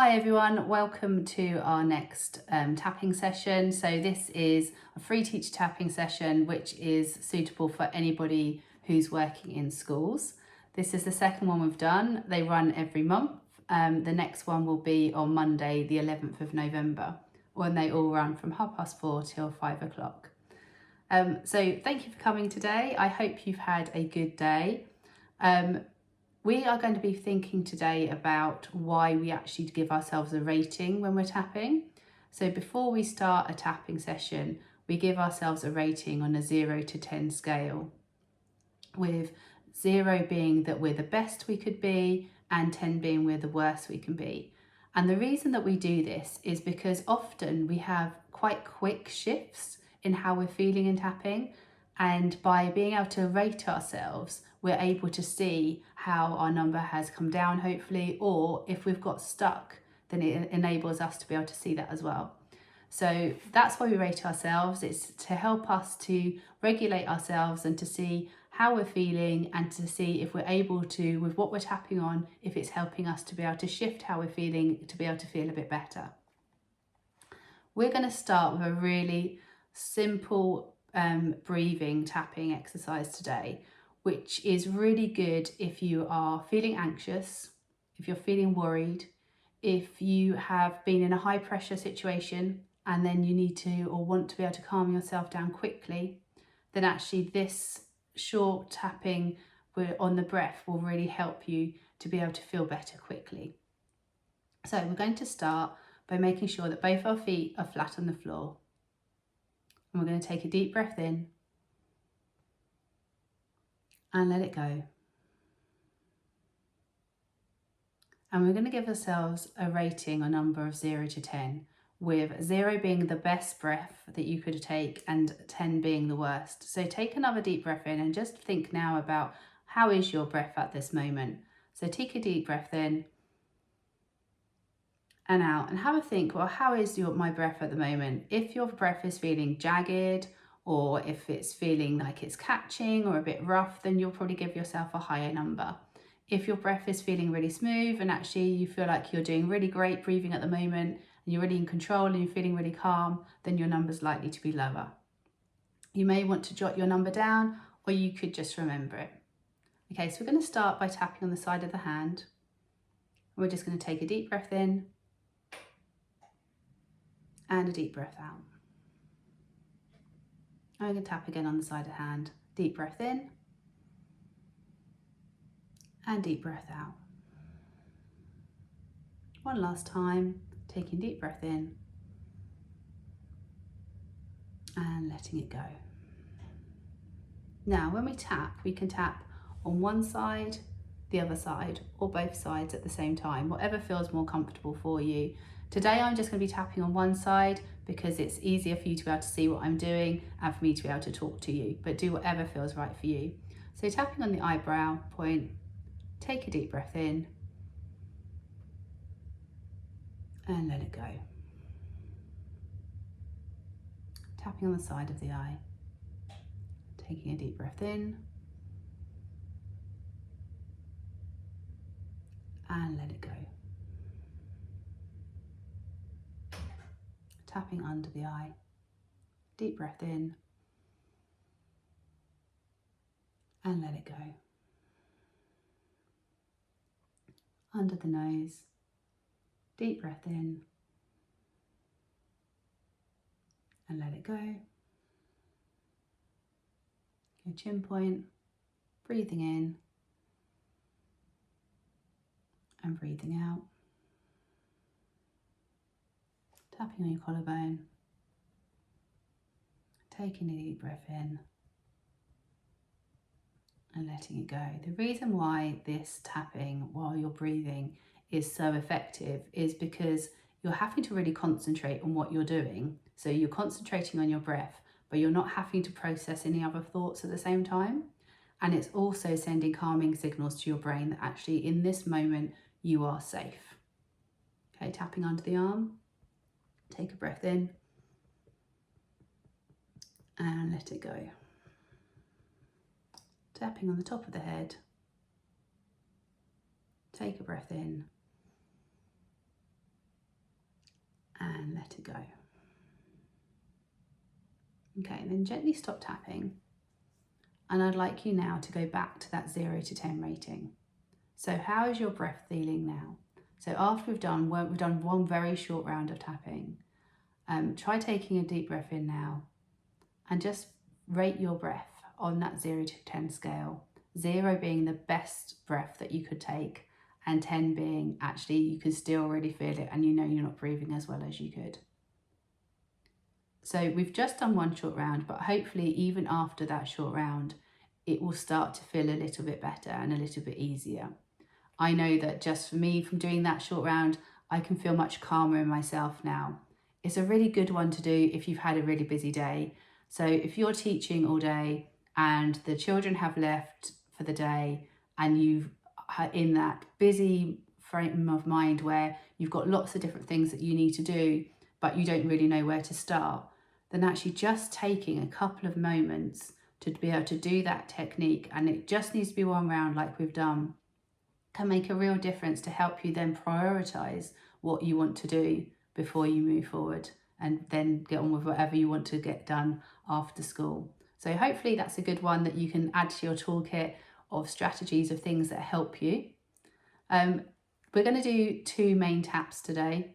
Hi everyone, welcome to our next tapping session. So this is a free teacher tapping session which is suitable for anybody who's working in schools. This is the second one we've done. They run every month. The next one will be on Monday the 11th of November when they all run from 4:30 till 5 o'clock. So thank you for coming today. I hope you've had a good day. We are going to be thinking today about why we actually give ourselves a rating when we're tapping. So before we start a tapping session, we give ourselves a rating on a 0 to 10 scale, with 0 being that we're the best we could be and 10 being we're the worst we can be. And the reason that we do this is because often we have quite quick shifts in how we're feeling in tapping, and by being able to rate ourselves, we're able to see how our number has come down, hopefully, or if we've got stuck, then it enables us to be able to see that as well. So that's why we rate ourselves. It's to help us to regulate ourselves and to see how we're feeling and to see if we're able to, with what we're tapping on, if it's helping us to be able to shift how we're feeling to be able to feel a bit better. We're going to start with a really simple breathing tapping exercise today, which is really good if you are feeling anxious, if you're feeling worried, if you have been in a high pressure situation and then you need to or want to be able to calm yourself down quickly, then actually this short tapping on the breath will really help you to be able to feel better quickly. So we're going to start by making sure that both our feet are flat on the floor. And we're going to take a deep breath in and let it go. And we're going to give ourselves a rating, a number of 0 to 10, with 0 being the best breath that you could take and 10 being the worst. So take another deep breath in and just think now about how is your breath at this moment. So take a deep breath in and out and have a think, well, how is my breath at the moment? If your breath is feeling jagged, or if it's feeling like it's catching or a bit rough, then you'll probably give yourself a higher number. If your breath is feeling really smooth and actually you feel like you're doing really great breathing at the moment and you're really in control and you're feeling really calm, then your number's likely to be lower. You may want to jot your number down, or you could just remember it. Okay, so we're going to start by tapping on the side of the hand. We're just going to take a deep breath in and a deep breath out. I'm going to tap again on the side of the hand. Deep breath in and deep breath out. One last time, taking deep breath in and letting it go. Now, when we tap, we can tap on one side, the other side, or both sides at the same time, whatever feels more comfortable for you. Today, I'm just going to be tapping on one side because it's easier for you to be able to see what I'm doing and for me to be able to talk to you, but do whatever feels right for you. So tapping on the eyebrow point, take a deep breath in and let it go. Tapping on the side of the eye, taking a deep breath in and let it go. Tapping under the eye, deep breath in and let it go. Under the nose, deep breath in and let it go. Your chin point, breathing in and breathing out. Tapping on your collarbone, taking a deep breath in and letting it go. The reason why this tapping while you're breathing is so effective is because you're having to really concentrate on what you're doing. So you're concentrating on your breath, but you're not having to process any other thoughts at the same time. And it's also sending calming signals to your brain that actually in this moment you are safe. Okay, tapping under the arm, take a breath in and let it go. Tapping on the top of the head, take a breath in and let it go. Okay, then gently stop tapping. And I'd like you now to go back to that 0 to 10 rating. So how is your breath feeling now? So after we've done one very short round of tapping, try taking a deep breath in now and just rate your breath on that 0 to 10 scale. 0 being the best breath that you could take, and 10 being actually you can still really feel it and you know you're not breathing as well as you could. So we've just done one short round, but hopefully even after that short round, it will start to feel a little bit better and a little bit easier. I know that just for me, from doing that short round, I can feel much calmer in myself now. It's a really good one to do if you've had a really busy day. So if you're teaching all day and the children have left for the day and you've in that busy frame of mind where you've got lots of different things that you need to do, but you don't really know where to start, then actually just taking a couple of moments to be able to do that technique, and it just needs to be one round like we've done, can make a real difference to help you then prioritise what you want to do before you move forward and then get on with whatever you want to get done after school. So hopefully that's a good one that you can add to your toolkit of strategies of things that help you. We're going to do 2 main taps today.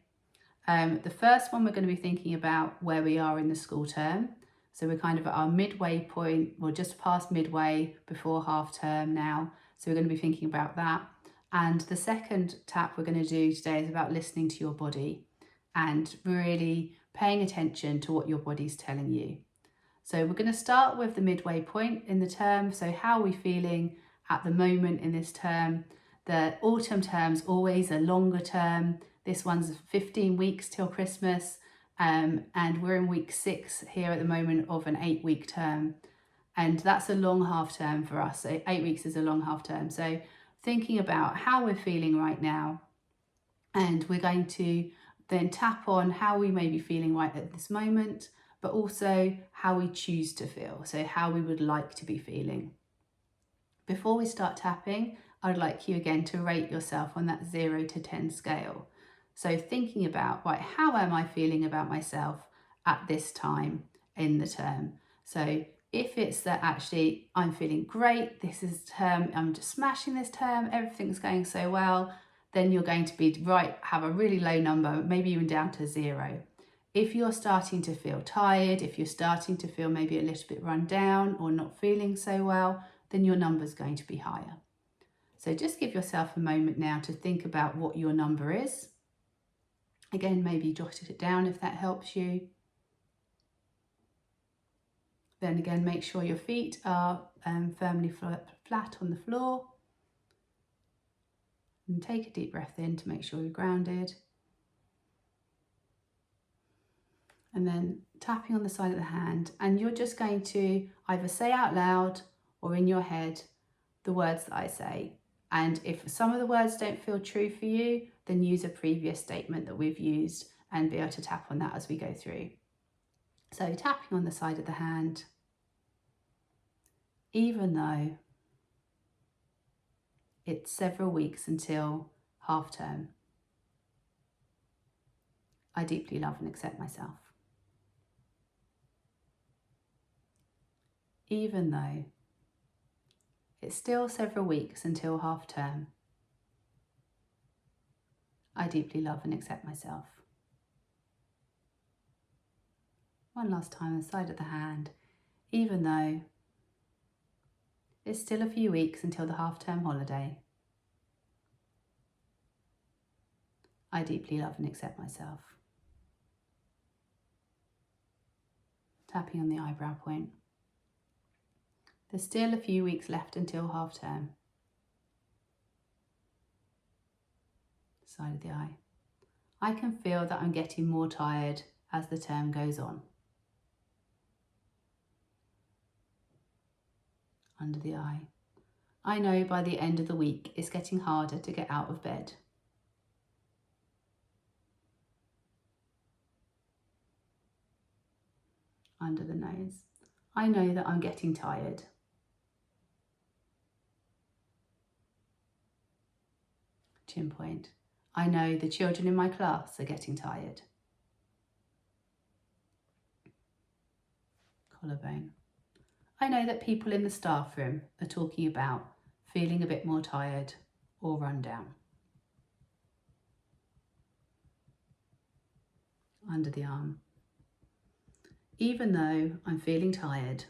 The first one, we're going to be thinking about where we are in the school term. So we're kind of at our midway point, or just past midway before half term now. So we're going to be thinking about that. And the second tap we're going to do today is about listening to your body and really paying attention to what your body's telling you. So we're going to start with the midway point in the term. So how are we feeling at the moment in this term? The autumn term's always a longer term. This one's 15 weeks till Christmas, and we're in week 6 here at the moment of an 8-week term. And that's a long half term for us. So 8 weeks is a long half term. So thinking about how we're feeling right now, and we're going to then tap on how we may be feeling right at this moment, but also how we choose to feel, so how we would like to be feeling. Before we start tapping, I'd like you again to rate yourself on that 0 to 10 scale. So thinking about, right, how am I feeling about myself at this time in the term? So if it's that actually I'm feeling great, this is term, I'm just smashing this term, everything's going so well, then you're going to be have a really low number, maybe even down to 0. If you're starting to feel tired, if you're starting to feel maybe a little bit run down or not feeling so well, then your number's going to be higher. So just give yourself a moment now to think about what your number is. Again, maybe jot it down if that helps you. Then again, make sure your feet are firmly flat on the floor. And take a deep breath in to make sure you're grounded. And then tapping on the side of the hand. And you're just going to either say out loud or in your head the words that I say. And if some of the words don't feel true for you, then use a previous statement that we've used and be able to tap on that as we go through. So tapping on the side of the hand. Even though it's several weeks until half term, I deeply love and accept myself. Even though it's still several weeks until half term, I deeply love and accept myself. One last time on the side of the hand. Even though it's still a few weeks until the half-term holiday, I deeply love and accept myself. Tapping on the eyebrow point. There's still a few weeks left until half-term. Side of the eye. I can feel that I'm getting more tired as the term goes on. Under the eye. I know by the end of the week it's getting harder to get out of bed. Under the nose. I know that I'm getting tired. Chin point. I know the children in my class are getting tired. collarbone. I know that people in the staff room are talking about feeling a bit more tired or run down. Under the arm. Even though I'm feeling tired,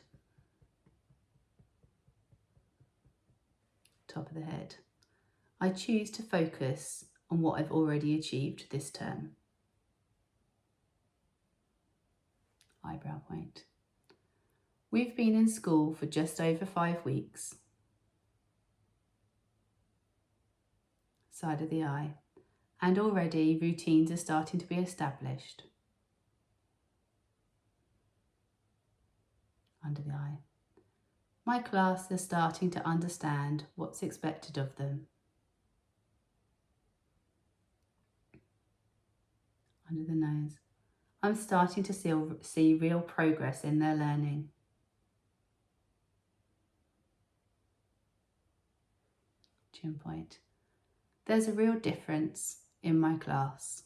top of the head, I choose to focus on what I've already achieved this term. Eyebrow point. We've been in school for just over 5 weeks. Side of the eye. And already routines are starting to be established. Under the eye. My class is starting to understand what's expected of them. Under the nose. I'm starting to see real progress in their learning. Chin point. There's a real difference in my class.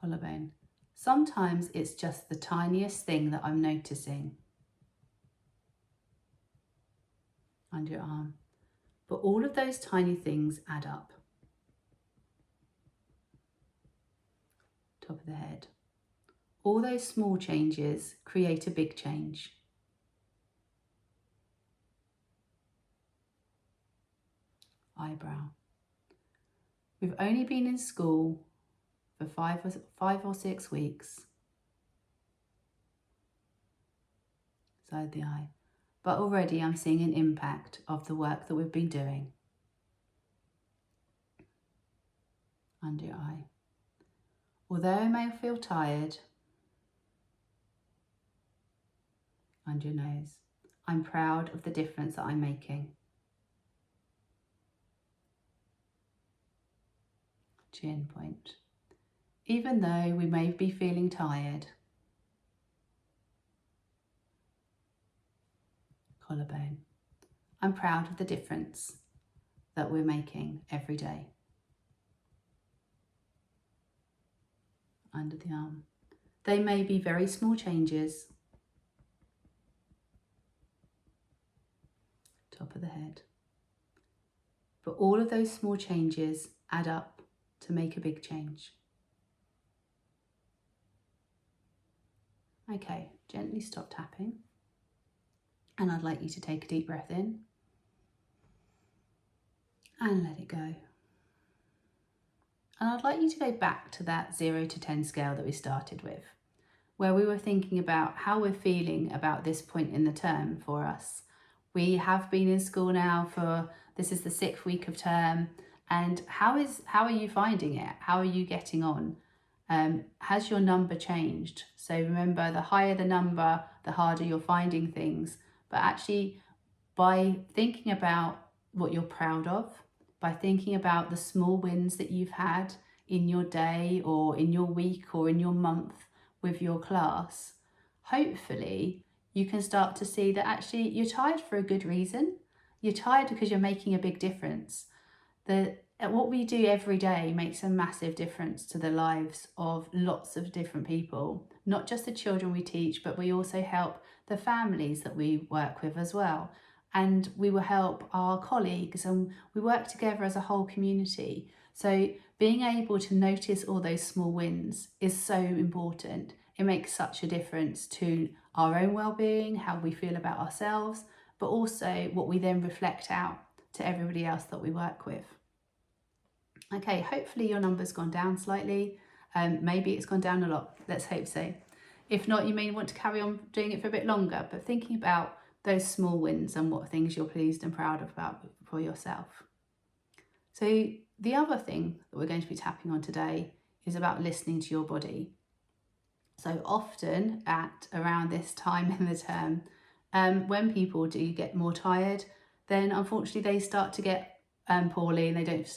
Collarbone. Sometimes it's just the tiniest thing that I'm noticing. Under your arm. But all of those tiny things add up. Top of the head. All those small changes create a big change. Eyebrow. We've only been in school for 5 or 6 weeks. Side of the eye. But already I'm seeing an impact of the work that we've been doing. Under your eye. Although I may feel tired, under your nose, I'm proud of the difference that I'm making. Chin point. Even though we may be feeling tired, collarbone, I'm proud of the difference that we're making every day. Under the arm. They may be very small changes. Top of the head. But all of those small changes add up to make a big change. Okay, gently stop tapping. And I'd like you to take a deep breath in and let it go. And I'd like you to go back to that 0 to 10 scale that we started with, where we were thinking about how we're feeling about this point in the term for us. We have been in school now this is the 6th week of term, and how are you finding it? How are you getting on? Has your number changed? So remember, the higher the number, the harder you're finding things. But actually, by thinking about what you're proud of, by thinking about the small wins that you've had in your day or in your week or in your month with your class, hopefully you can start to see that actually you're tired for a good reason. You're tired because you're making a big difference. What we do every day makes a massive difference to the lives of lots of different people, not just the children we teach, but we also help the families that we work with as well. And we will help our colleagues, and we work together as a whole community. So being able to notice all those small wins is so important. It makes such a difference to our own well-being, how we feel about ourselves, but also what we then reflect out to everybody else that we work with. Okay, hopefully your number's gone down slightly. Maybe it's gone down a lot. Let's hope so. If not, you may want to carry on doing it for a bit longer, but thinking about those small wins and what things you're pleased and proud of about for yourself. So the other thing that we're going to be tapping on today is about listening to your body. So often at around this time in the term, when people do get more tired, then unfortunately they start to get poorly and they don't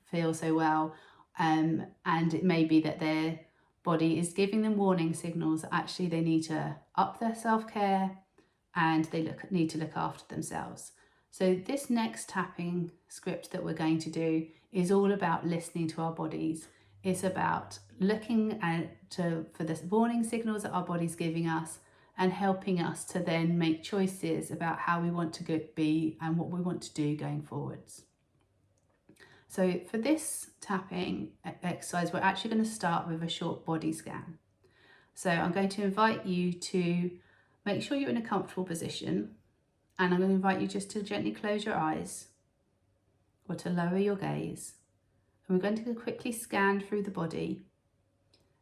feel so well. And it may be that their body is giving them warning signals that actually they need to up their self-care and they need to look after themselves. So this next tapping script that we're going to do is all about listening to our bodies. It's about looking for the warning signals that our body's giving us and helping us to then make choices about how we want to be and what we want to do going forwards. So for this tapping exercise, we're actually going to start with a short body scan. So I'm going to invite you to make sure you're in a comfortable position, and I'm going to invite you just to gently close your eyes or to lower your gaze. And we're going to quickly scan through the body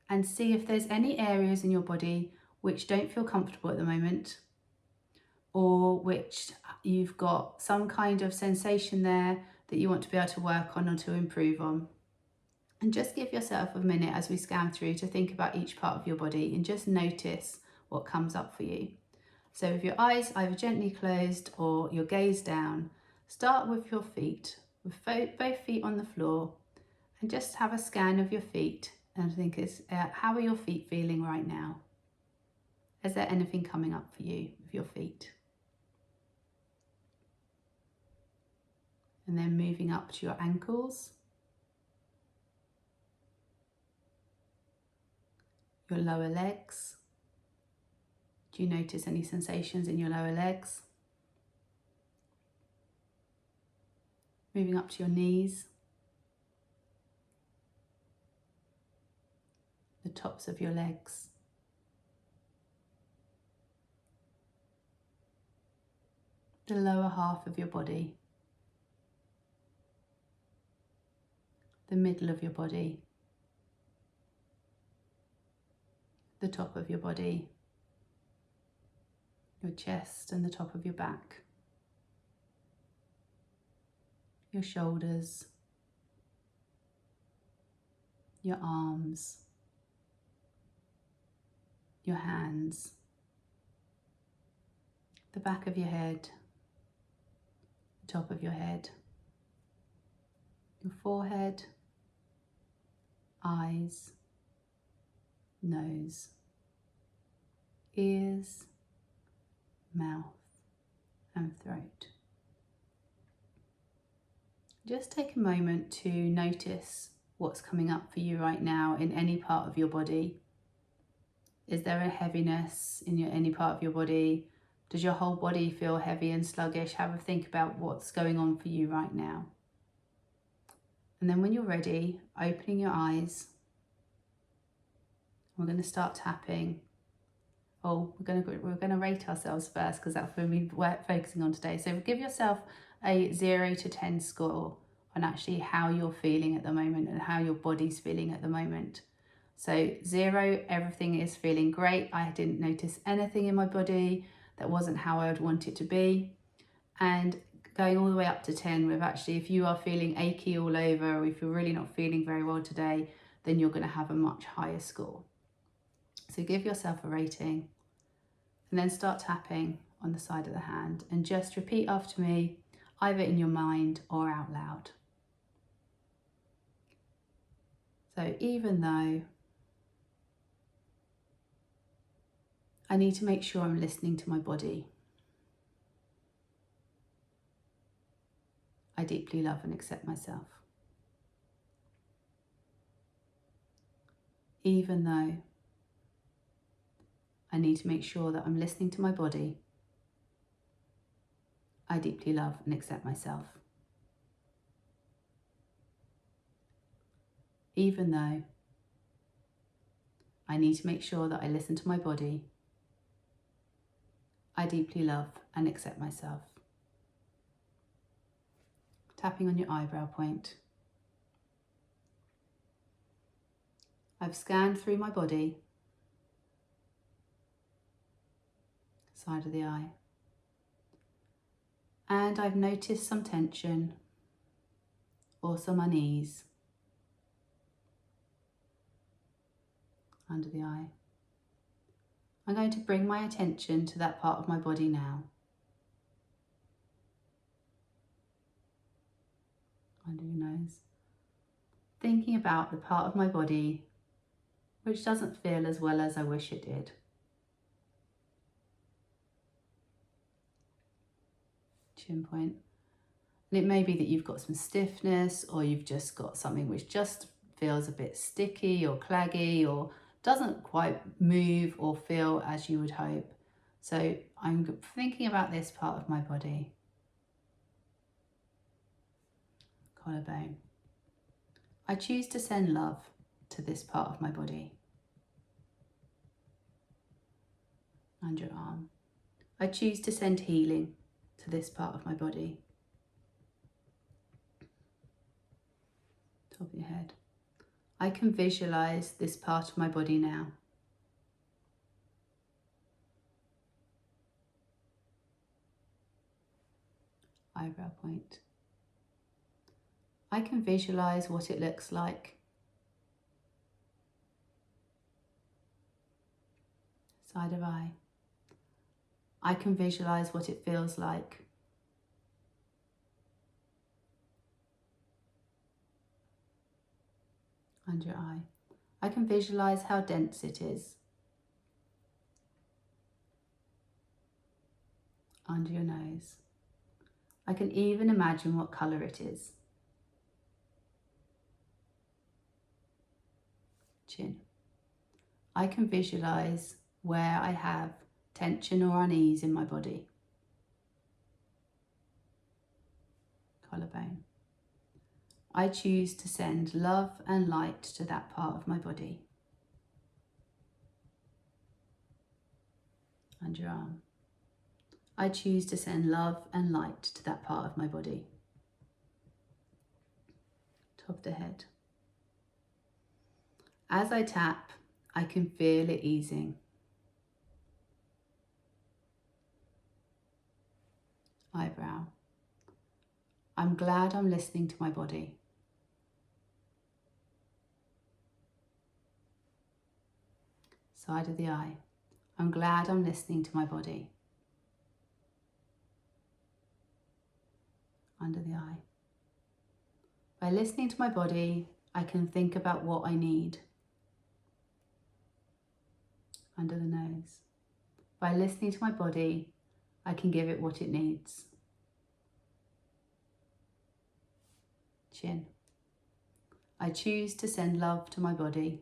and see if there's any areas in your body which don't feel comfortable at the moment, or which you've got some kind of sensation there that you want to be able to work on or to improve on. And just give yourself a minute as we scan through to think about each part of your body and just notice what comes up for you. So with your eyes either gently closed or your gaze down, start with your feet, with both feet on the floor, and just have a scan of your feet and think, how are your feet feeling right now? Is there anything coming up for you with your feet? And then moving up to your ankles, your lower legs. Do you notice any sensations in your lower legs? Moving up to your knees, the tops of your legs, the lower half of your body, the middle of your body, the top of your body, your chest and the top of your back, your shoulders, your arms, your hands, the back of your head, the top of your head, your forehead, eyes, nose, ears, mouth and throat. Just take a moment to notice what's coming up for you right now in any part of your body. Is there a heaviness in any part of your body? Does your whole body feel heavy and sluggish? Have a think about what's going on for you right now. And then when you're ready, opening your eyes, we're going to start tapping. Oh, we're going to rate ourselves first, because that's what we're focusing on today. So give yourself a 0 to 10 score on actually how you're feeling at the moment and how your body's feeling at the moment. So 0, everything is feeling great. I didn't notice anything in my body that wasn't how I would want it to be. And going all the way up to 10 with actually, if you are feeling achy all over, or if you're really not feeling very well today, then you're going to have a much higher score. So give yourself a rating and then start tapping on the side of the hand and just repeat after me, either in your mind or out loud. So even though I need to make sure I'm listening to my body, I deeply love and accept myself. Even though I need to make sure that I'm listening to my body, I deeply love and accept myself. Even though I need to make sure that I listen to my body, I deeply love and accept myself. Tapping on your eyebrow point. I've scanned through my body, side of the eye, and I've noticed some tension or some unease under the eye. I'm going to bring my attention to that part of my body now. Under your nose. Thinking about the part of my body which doesn't feel as well as I wish it did. Chin point. And it may be that you've got some stiffness, or you've just got something which just feels a bit sticky or claggy or doesn't quite move or feel as you would hope. So I'm thinking about this part of my body. Collarbone. I choose to send love to this part of my body. Underarm. I choose to send healing to this part of my body. Top of your head. I can visualize this part of my body now. Eyebrow point. I can visualize what it looks like. Side of eye. I can visualize what it feels like. Under your eye. I can visualize how dense it is. Under your nose. I can even imagine what colour it is. Chin. I can visualize where I have tension or unease in my body. Collarbone. I choose to send love and light to that part of my body. Underarm. I choose to send love and light to that part of my body. Top of the head. As I tap, I can feel it easing. Eyebrow. I'm glad I'm listening to my body. Side of the eye. I'm glad I'm listening to my body. Under the eye. By listening to my body, I can think about what I need. Under the nose. By listening to my body, I can give it what it needs. Chin. I choose to send love to my body.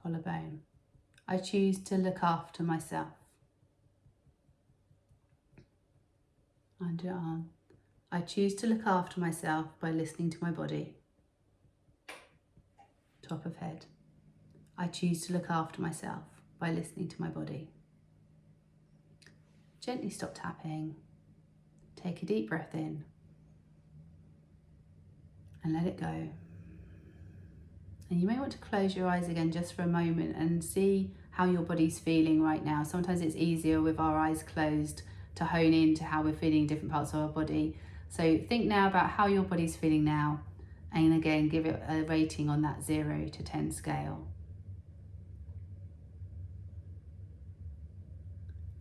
Collarbone. I choose to look after myself. Underarm. I choose to look after myself by listening to my body. Top of head. I choose to look after myself by listening to my body. Gently stop tapping. Take a deep breath in and let it go. And you may want to close your eyes again just for a moment and see how your body's feeling right now. Sometimes it's easier with our eyes closed to hone in to how we're feeling in different parts of our body. So think now about how your body's feeling now, and again give it a rating on that 0 to 10 scale.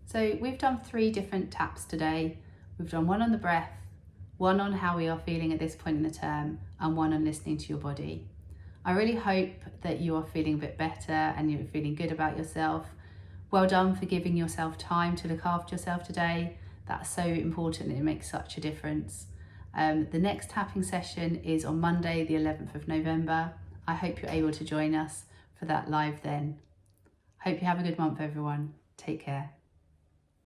So we've done 3 different taps today. We've done one on the breath, one on how we are feeling at this point in the term, and one on listening to your body. I really hope that you are feeling a bit better and you're feeling good about yourself. Well done for giving yourself time to look after yourself today. That's so important, it makes such a difference. The next tapping session is on Monday, the 11th of November. I hope you're able to join us for that live then. Hope you have a good month, everyone. Take care.